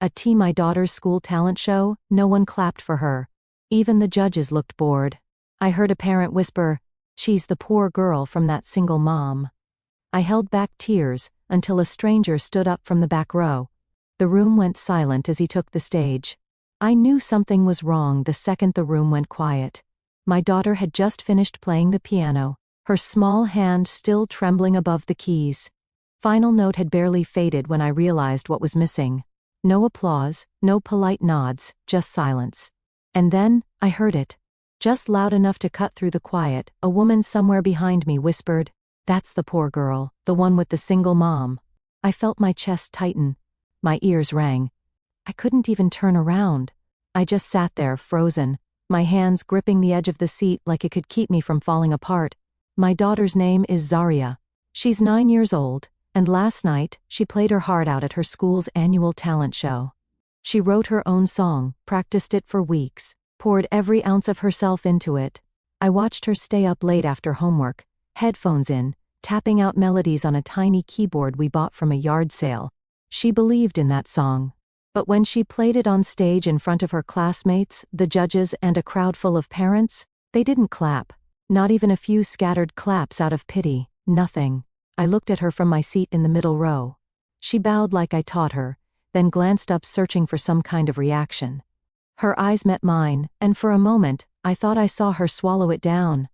My daughter's school talent show, no one clapped for her. Even the judges looked bored. I heard a parent whisper, "She's the poor girl from that single mom." I held back tears until a stranger stood up from the back row. The room went silent as he took the stage. I knew something was wrong the second the room went quiet. My daughter had just finished playing the piano, her small hand still trembling above the keys. Final note had barely faded when I realized what was missing. No applause, no polite nods, just silence. And then, I heard it. Just loud enough to cut through the quiet, a woman somewhere behind me whispered, "That's the poor girl, the one with the single mom." I felt my chest tighten. My ears rang. I couldn't even turn around. I just sat there, frozen, my hands gripping the edge of the seat like it could keep me from falling apart. My daughter's name is Zaria. She's 9 years old, and last night, she played her heart out at her school's annual talent show. She wrote her own song, practiced it for weeks, poured every ounce of herself into it. I watched her stay up late after homework, headphones in, tapping out melodies on a tiny keyboard we bought from a yard sale. She believed in that song. But when she played it on stage in front of her classmates, the judges, and a crowd full of parents, they didn't clap. Not even a few scattered claps out of pity. Nothing. I looked at her from my seat in the middle row. She bowed like I taught her, then glanced up searching for some kind of reaction. Her eyes met mine, and for a moment, I thought I saw her swallow it down.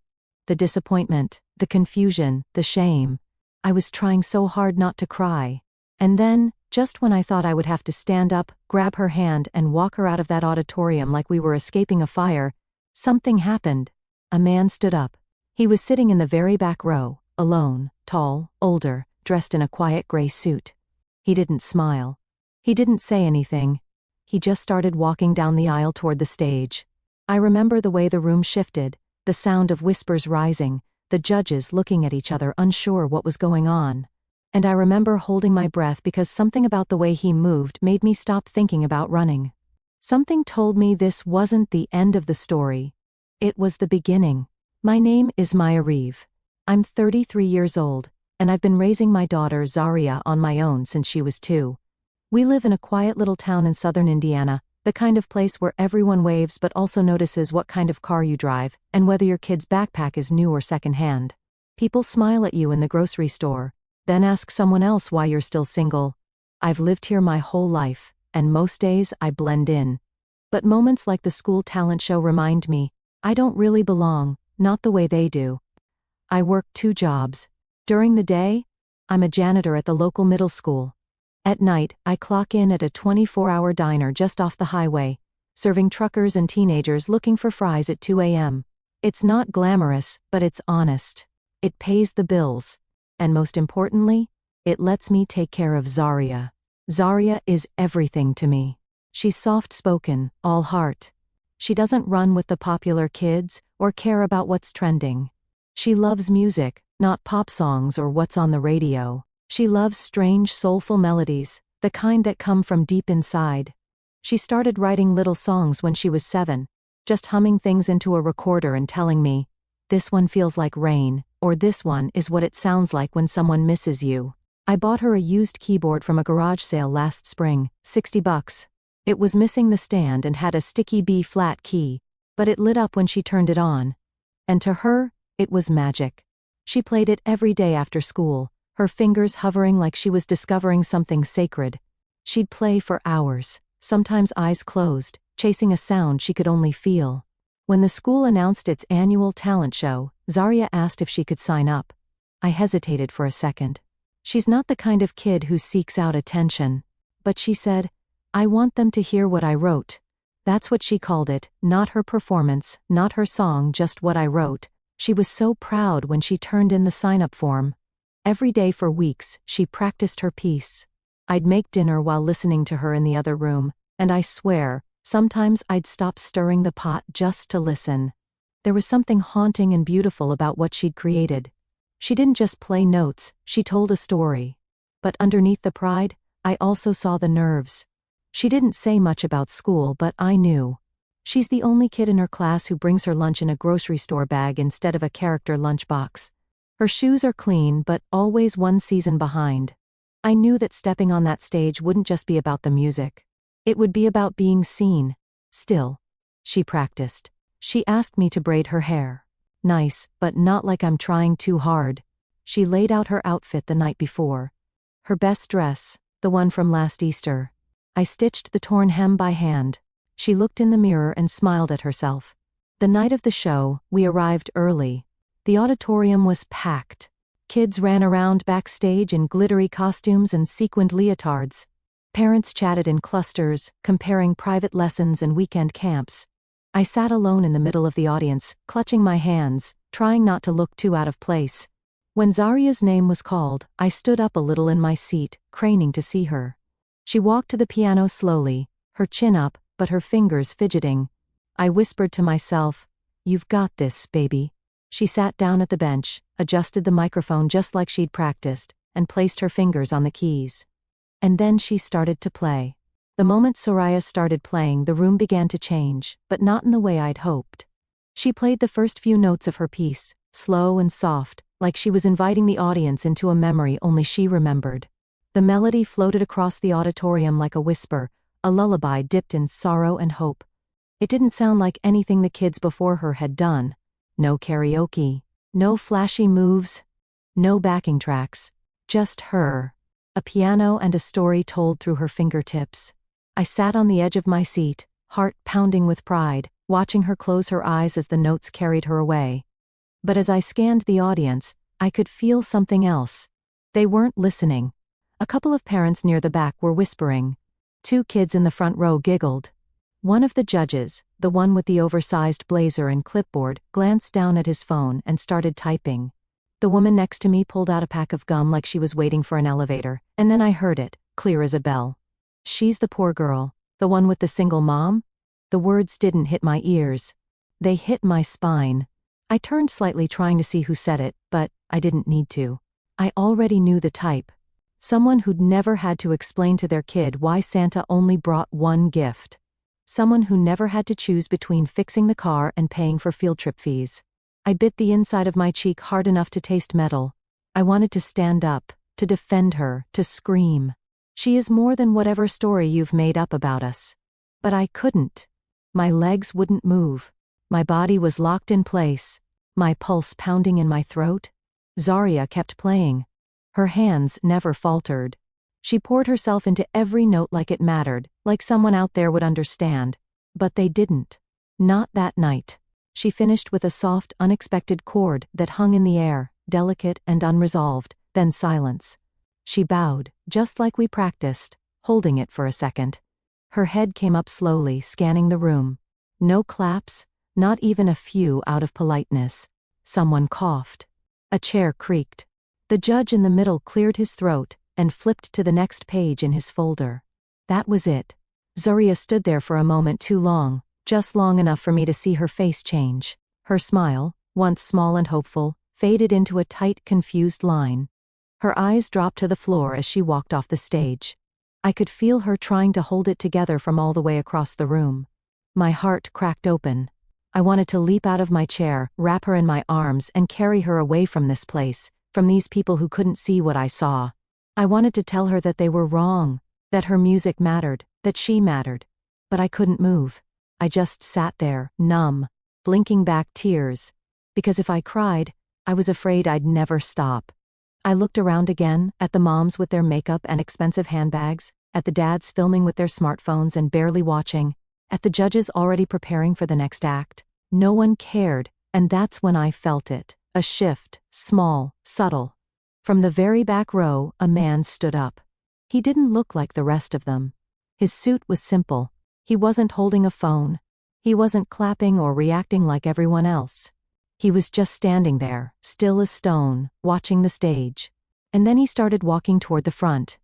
The disappointment, the confusion, the shame. I was trying so hard not to cry. And then, just when I thought I would have to stand up, grab her hand, and walk her out of that auditorium like we were escaping a fire, something happened. A man stood up. He was sitting in the very back row, alone, tall, older, dressed in a quiet gray suit. He didn't smile. He didn't say anything. He just started walking down the aisle toward the stage. I remember the way the room shifted, the sound of whispers rising, the judges looking at each other unsure what was going on. And I remember holding my breath because something about the way he moved made me stop thinking about running. Something told me this wasn't the end of the story. It was the beginning. My name is Maya Reeve. I'm 33 years old, and I've been raising my daughter Zaria on my own since she was 2. We live in a quiet little town in southern Indiana, the kind of place where everyone waves but also notices what kind of car you drive, and whether your kid's backpack is new or secondhand. People smile at you in the grocery store, then ask someone else why you're still single. I've lived here my whole life, and most days I blend in. But moments like the school talent show remind me, I don't really belong, not the way they do. I work 2 jobs. During the day, I'm a janitor at the local middle school. At night, I clock in at a 24-hour diner just off the highway, serving truckers and teenagers looking for fries at 2 a.m. It's not glamorous, but it's honest. It pays the bills. And most importantly, it lets me take care of Zaria. Zaria is everything to me. She's soft-spoken, all heart. She doesn't run with the popular kids or care about what's trending. She loves music, not pop songs or what's on the radio. She loves strange, soulful melodies, the kind that come from deep inside. She started writing little songs when she was 7, just humming things into a recorder and telling me, "This one feels like rain," or "This one is what it sounds like when someone misses you." I bought her a used keyboard from a garage sale last spring, $60. It was missing the stand and had a sticky B-flat key, but it lit up when she turned it on. And to her, it was magic. She played it every day after school, her fingers hovering like she was discovering something sacred. She'd play for hours, sometimes eyes closed, chasing a sound she could only feel. When the school announced its annual talent show, Zaria asked if she could sign up. I hesitated for a second. She's not the kind of kid who seeks out attention. But she said, "I want them to hear what I wrote." That's what she called it, not her performance, not her song, just what I wrote. She was so proud when she turned in the sign-up form. Every day for weeks, she practiced her piece. I'd make dinner while listening to her in the other room, and I swear, sometimes I'd stop stirring the pot just to listen. There was something haunting and beautiful about what she'd created. She didn't just play notes, she told a story. But underneath the pride, I also saw the nerves. She didn't say much about school, but I knew. She's the only kid in her class who brings her lunch in a grocery store bag instead of a character lunchbox. Her shoes are clean, but always one season behind. I knew that stepping on that stage wouldn't just be about the music. It would be about being seen. Still. She practiced. She asked me to braid her hair. Nice, but not like I'm trying too hard. She laid out her outfit the night before. Her best dress, the one from last Easter. I stitched the torn hem by hand. She looked in the mirror and smiled at herself. The night of the show, we arrived early. The auditorium was packed. Kids ran around backstage in glittery costumes and sequined leotards. Parents chatted in clusters, comparing private lessons and weekend camps. I sat alone in the middle of the audience, clutching my hands, trying not to look too out of place. When Zaria's name was called, I stood up a little in my seat, craning to see her. She walked to the piano slowly, her chin up, but her fingers fidgeting. I whispered to myself, "You've got this, baby." She sat down at the bench, adjusted the microphone just like she'd practiced, and placed her fingers on the keys. And then she started to play. The moment Soraya started playing, the room began to change, but not in the way I'd hoped. She played the first few notes of her piece, slow and soft, like she was inviting the audience into a memory only she remembered. The melody floated across the auditorium like a whisper, a lullaby dipped in sorrow and hope. It didn't sound like anything the kids before her had done. No karaoke, no flashy moves, no backing tracks, just her. A piano and a story told through her fingertips. I sat on the edge of my seat, heart pounding with pride, watching her close her eyes as the notes carried her away. But as I scanned the audience, I could feel something else. They weren't listening. A couple of parents near the back were whispering. 2 kids in the front row giggled. One of the judges, the one with the oversized blazer and clipboard, glanced down at his phone and started typing. The woman next to me pulled out a pack of gum like she was waiting for an elevator, and then I heard it, clear as a bell. "She's the poor girl, the one with the single mom?" The words didn't hit my ears. They hit my spine. I turned slightly trying to see who said it, but I didn't need to. I already knew the type. Someone who'd never had to explain to their kid why Santa only brought one gift. Someone who never had to choose between fixing the car and paying for field trip fees. I bit the inside of my cheek hard enough to taste metal. I wanted to stand up, to defend her, to scream. "She is more than whatever story you've made up about us." But I couldn't. My legs wouldn't move. My body was locked in place, my pulse pounding in my throat. Zaria kept playing. Her hands never faltered. She poured herself into every note like it mattered, like someone out there would understand. But they didn't. Not that night. She finished with a soft, unexpected chord that hung in the air, delicate and unresolved, then silence. She bowed, just like we practiced, holding it for a second. Her head came up slowly, scanning the room. No claps, not even a few out of politeness. Someone coughed. A chair creaked. The judge in the middle cleared his throat and flipped to the next page in his folder. That was it. Zaria stood there for a moment too long, just long enough for me to see her face change. Her smile, once small and hopeful, faded into a tight, confused line. Her eyes dropped to the floor as she walked off the stage. I could feel her trying to hold it together from all the way across the room. My heart cracked open. I wanted to leap out of my chair, wrap her in my arms, and carry her away from this place, from these people who couldn't see what I saw. I wanted to tell her that they were wrong, that her music mattered, that she mattered. But I couldn't move. I just sat there, numb, blinking back tears. Because if I cried, I was afraid I'd never stop. I looked around again, at the moms with their makeup and expensive handbags, at the dads filming with their smartphones and barely watching, at the judges already preparing for the next act. No one cared, and that's when I felt it. A shift, small, subtle. From the very back row, a man stood up. He didn't look like the rest of them. His suit was simple. He wasn't holding a phone. He wasn't clapping or reacting like everyone else. He was just standing there, still as stone, watching the stage. And then he started walking toward the front.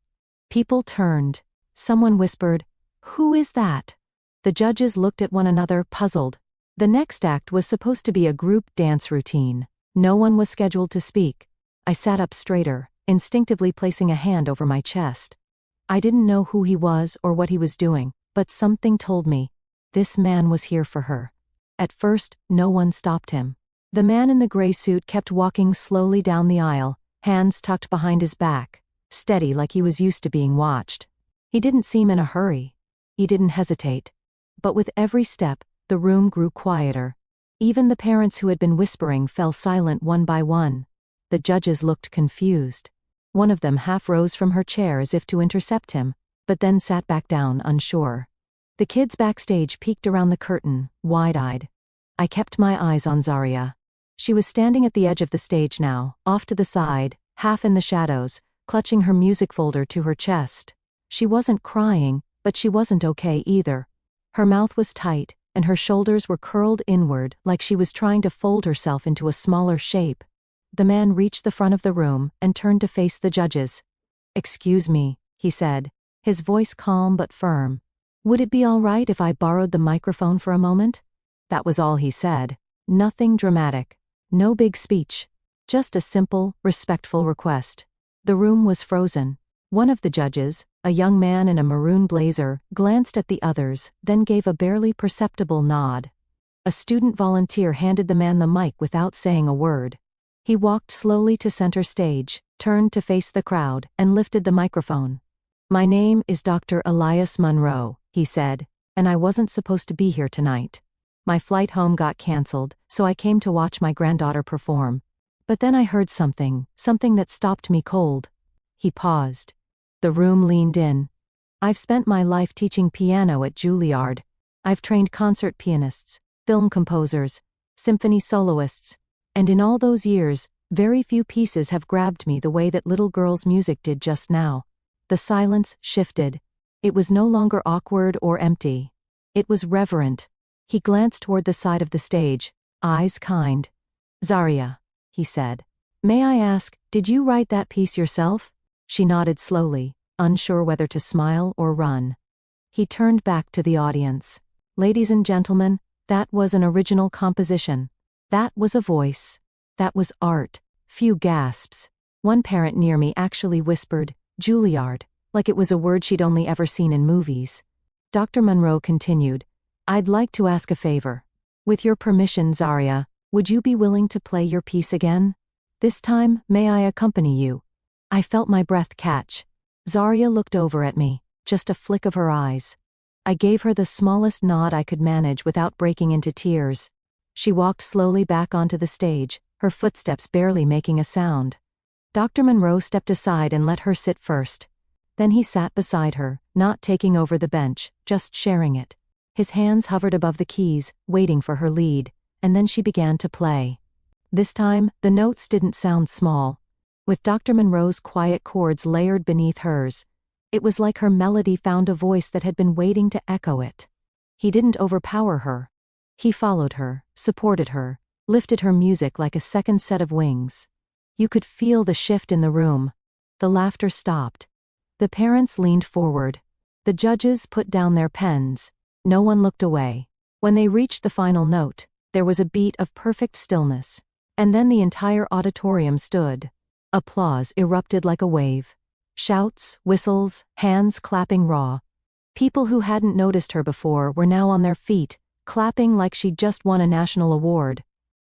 People turned. Someone whispered, "Who is that?" The judges looked at one another, puzzled. The next act was supposed to be a group dance routine. No one was scheduled to speak. I sat up straighter, instinctively placing a hand over my chest. I didn't know who he was or what he was doing, but something told me. This man was here for her. At first, no one stopped him. The man in the gray suit kept walking slowly down the aisle, hands tucked behind his back, steady like he was used to being watched. He didn't seem in a hurry. He didn't hesitate. But with every step, the room grew quieter. Even the parents who had been whispering fell silent one by one. The judges looked confused. One of them half rose from her chair as if to intercept him, but then sat back down unsure. The kids backstage peeked around the curtain, wide-eyed. I kept my eyes on Zarya. She was standing at the edge of the stage now, off to the side, half in the shadows, clutching her music folder to her chest. She wasn't crying, but she wasn't okay either. Her mouth was tight, and her shoulders were curled inward like she was trying to fold herself into a smaller shape. The man reached the front of the room and turned to face the judges. "Excuse me," he said, his voice calm but firm. "Would it be all right if I borrowed the microphone for a moment?" That was all he said. Nothing dramatic. No big speech. Just a simple, respectful request. The room was frozen. One of the judges, a young man in a maroon blazer, glanced at the others, then gave a barely perceptible nod. A student volunteer handed the man the mic without saying a word. He walked slowly to center stage, turned to face the crowd, and lifted the microphone. "My name is Dr. Elias Monroe," he said, "and I wasn't supposed to be here tonight. My flight home got canceled, so I came to watch my granddaughter perform. But then I heard something that stopped me cold." He paused. The room leaned in. "I've spent my life teaching piano at Juilliard. I've trained concert pianists, film composers, symphony soloists, and in all those years, very few pieces have grabbed me the way that little girl's music did just now." The silence shifted. It was no longer awkward or empty. It was reverent. He glanced toward the side of the stage, eyes kind. "Zarya," he said, "may I ask, did you write that piece yourself?" She nodded slowly, unsure whether to smile or run. He turned back to the audience. "Ladies and gentlemen, that was an original composition. That was a voice. That was art." Few gasps. One parent near me actually whispered, "Juilliard," like it was a word she'd only ever seen in movies. Dr. Monroe continued, "I'd like to ask a favor. With your permission, Zarya, would you be willing to play your piece again? This time, may I accompany you?" I felt my breath catch. Zarya looked over at me, just a flick of her eyes. I gave her the smallest nod I could manage without breaking into tears. She walked slowly back onto the stage, her footsteps barely making a sound. Dr. Monroe stepped aside and let her sit first. Then he sat beside her, not taking over the bench, just sharing it. His hands hovered above the keys, waiting for her lead, and then she began to play. This time, the notes didn't sound small. With Dr. Monroe's quiet chords layered beneath hers, it was like her melody found a voice that had been waiting to echo it. He didn't overpower her. He followed her, supported her, lifted her music like a second set of wings. You could feel the shift in the room. The laughter stopped. The parents leaned forward. The judges put down their pens. No one looked away. When they reached the final note, there was a beat of perfect stillness. And then the entire auditorium stood. Applause erupted like a wave. Shouts, whistles, hands clapping raw. People who hadn't noticed her before were now on their feet, clapping like she'd just won a national award.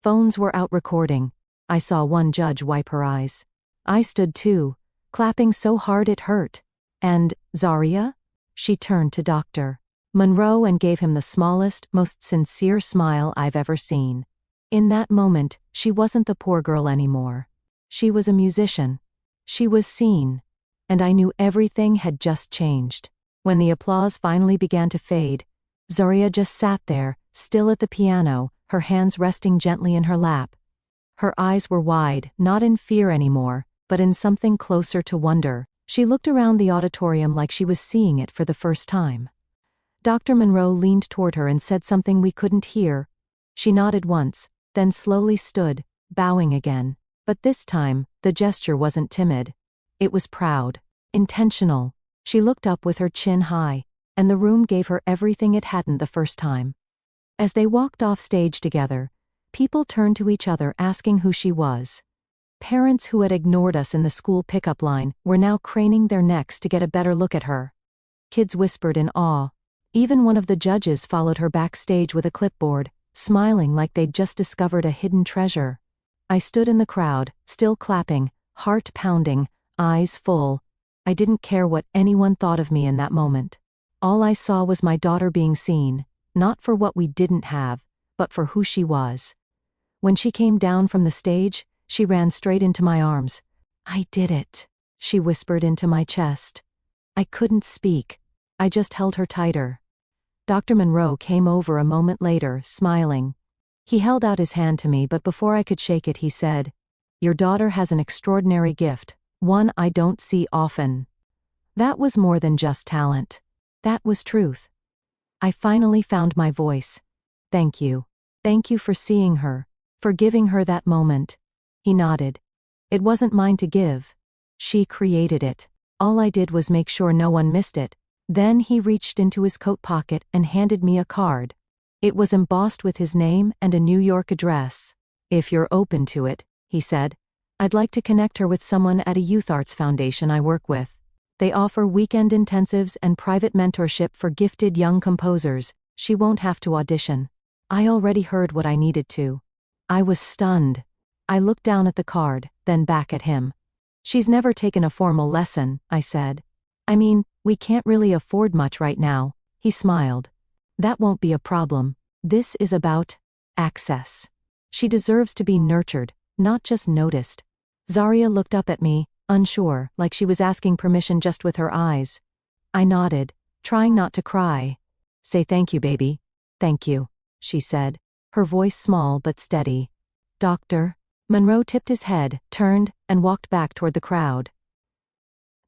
Phones were out recording. I saw one judge wipe her eyes. I stood too, clapping so hard it hurt. "And, Zarya?" She turned to Dr. Monroe and gave him the smallest, most sincere smile I've ever seen. In that moment, she wasn't the poor girl anymore. She was a musician. She was seen. And I knew everything had just changed. When the applause finally began to fade, Zarya just sat there, still at the piano, her hands resting gently in her lap. Her eyes were wide, not in fear anymore, but in something closer to wonder. She looked around the auditorium like she was seeing it for the first time. Dr. Monroe leaned toward her and said something we couldn't hear. She nodded once, then slowly stood, bowing again. But this time, the gesture wasn't timid. It was proud, intentional. She looked up with her chin high, and the room gave her everything it hadn't the first time. As they walked off stage together, people turned to each other asking who she was. Parents who had ignored us in the school pickup line were now craning their necks to get a better look at her. Kids whispered in awe. Even one of the judges followed her backstage with a clipboard, smiling like they'd just discovered a hidden treasure. I stood in the crowd, still clapping, heart pounding, eyes full. I didn't care what anyone thought of me in that moment. All I saw was my daughter being seen, not for what we didn't have, but for who she was. When she came down from the stage, she ran straight into my arms. "I did it," she whispered into my chest. I couldn't speak. I just held her tighter. Dr. Monroe came over a moment later, smiling. He held out his hand to me, but before I could shake it, he said, "Your daughter has an extraordinary gift, one I don't see often." That was more than just talent. That was truth. I finally found my voice. "Thank you. Thank you for seeing her, for giving her that moment." He nodded. "It wasn't mine to give. She created it. All I did was make sure no one missed it." Then he reached into his coat pocket and handed me a card. It was embossed with his name and a New York address. "If you're open to it," he said, "I'd like to connect her with someone at a youth arts foundation I work with. They offer weekend intensives and private mentorship for gifted young composers. She won't have to audition." I already heard what I needed to. I was stunned. I looked down at the card, then back at him. "She's never taken a formal lesson," I said. "I mean, we can't really afford much right now." He smiled. "That won't be a problem. This is about access. She deserves to be nurtured, not just noticed." Zaria looked up at me, unsure, like she was asking permission just with her eyes. I nodded, trying not to cry. "Say thank you, baby. Thank you," she said, her voice small but steady. "Doctor?" Monroe tipped his head, turned, and walked back toward the crowd.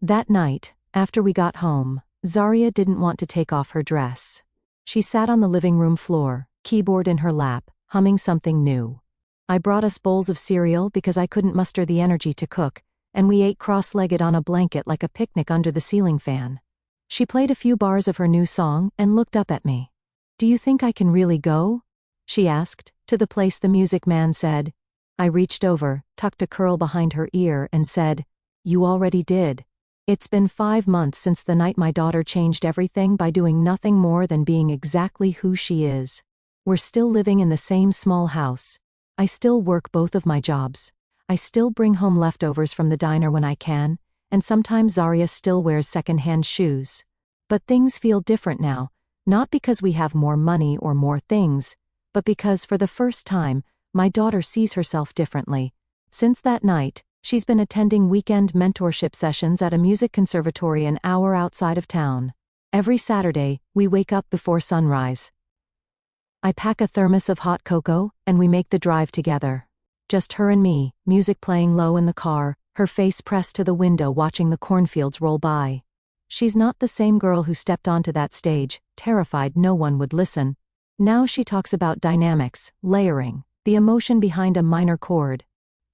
That night, after we got home, Zaria didn't want to take off her dress. She sat on the living room floor, keyboard in her lap, humming something new. I brought us bowls of cereal because I couldn't muster the energy to cook, and we ate cross-legged on a blanket like a picnic under the ceiling fan. She played a few bars of her new song and looked up at me. "Do you think I can really go?" she asked, to the place the music man said. I reached over, tucked a curl behind her ear, and said, "You already did. It's been 5 months since the night my daughter changed everything by doing nothing more than being exactly who she is. We're still living in the same small house. I still work both of my jobs. I still bring home leftovers from the diner when I can, and sometimes Zaria still wears second-hand shoes. But things feel different now, not because we have more money or more things, but because for the first time, my daughter sees herself differently. Since that night, she's been attending weekend mentorship sessions at a music conservatory an hour outside of town. Every Saturday, we wake up before sunrise. I pack a thermos of hot cocoa, and we make the drive together. Just her and me, music playing low in the car, her face pressed to the window watching the cornfields roll by. She's not the same girl who stepped onto that stage, terrified no one would listen. Now she talks about dynamics, layering, the emotion behind a minor chord.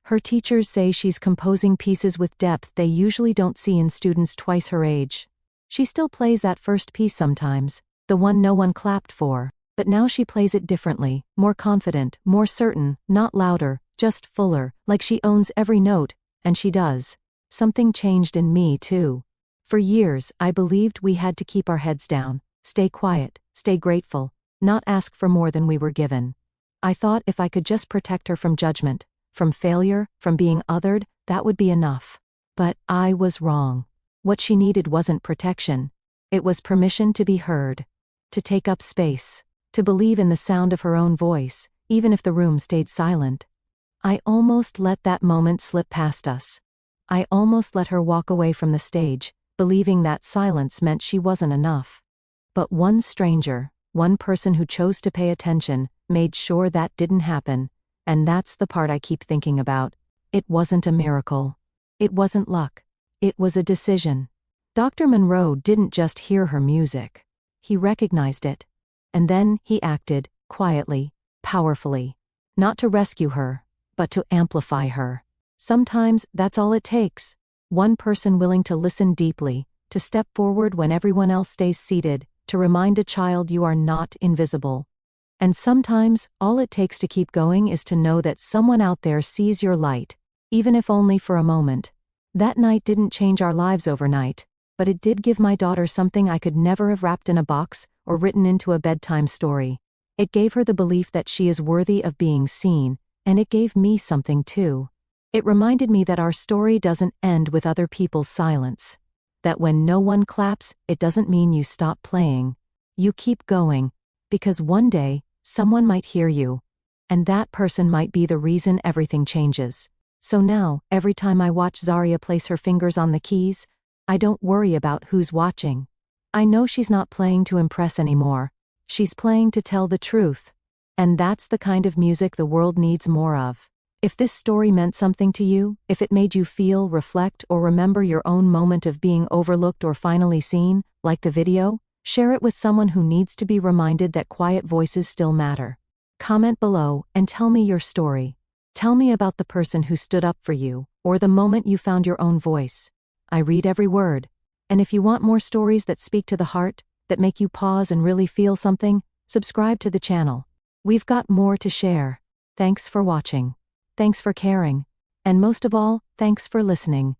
Her teachers say she's composing pieces with depth they usually don't see in students twice her age. She still plays that first piece sometimes, the one no one clapped for, but now she plays it differently, more confident, more certain, not louder, just fuller, like she owns every note, and she does. Something changed in me too. For years, I believed we had to keep our heads down, stay quiet, stay grateful, not ask for more than we were given. I thought if I could just protect her from judgment, from failure, from being othered, that would be enough. But I was wrong. What she needed wasn't protection. It was permission to be heard, to take up space, to believe in the sound of her own voice, even if the room stayed silent. I almost let that moment slip past us. I almost let her walk away from the stage, believing that silence meant she wasn't enough. But one stranger, one person who chose to pay attention, made sure that didn't happen, and that's the part I keep thinking about. It wasn't a miracle. It wasn't luck. It was a decision. Dr. Monroe didn't just hear her music. He recognized it. And then he acted, quietly, powerfully. Not to rescue her, but to amplify her. Sometimes that's all it takes. One person willing to listen deeply, to step forward when everyone else stays seated, to remind a child you are not invisible. And sometimes, all it takes to keep going is to know that someone out there sees your light, even if only for a moment. That night didn't change our lives overnight, but it did give my daughter something I could never have wrapped in a box or written into a bedtime story. It gave her the belief that she is worthy of being seen, and it gave me something too. It reminded me that our story doesn't end with other people's silence. that when no one claps, it doesn't mean you stop playing. You keep going. Because one day, someone might hear you. And that person might be the reason everything changes. So now, every time I watch Zarya place her fingers on the keys, I don't worry about who's watching. I know she's not playing to impress anymore. She's playing to tell the truth. And that's the kind of music the world needs more of. If this story meant something to you, if it made you feel, reflect, or remember your own moment of being overlooked or finally seen, like the video, share it with someone who needs to be reminded that quiet voices still matter. Comment below and tell me your story. Tell me about the person who stood up for you, or the moment you found your own voice. I read every word. And if you want more stories that speak to the heart, that make you pause and really feel something, subscribe to the channel. We've got more to share. Thanks for watching. Thanks for caring. And most of all, thanks for listening.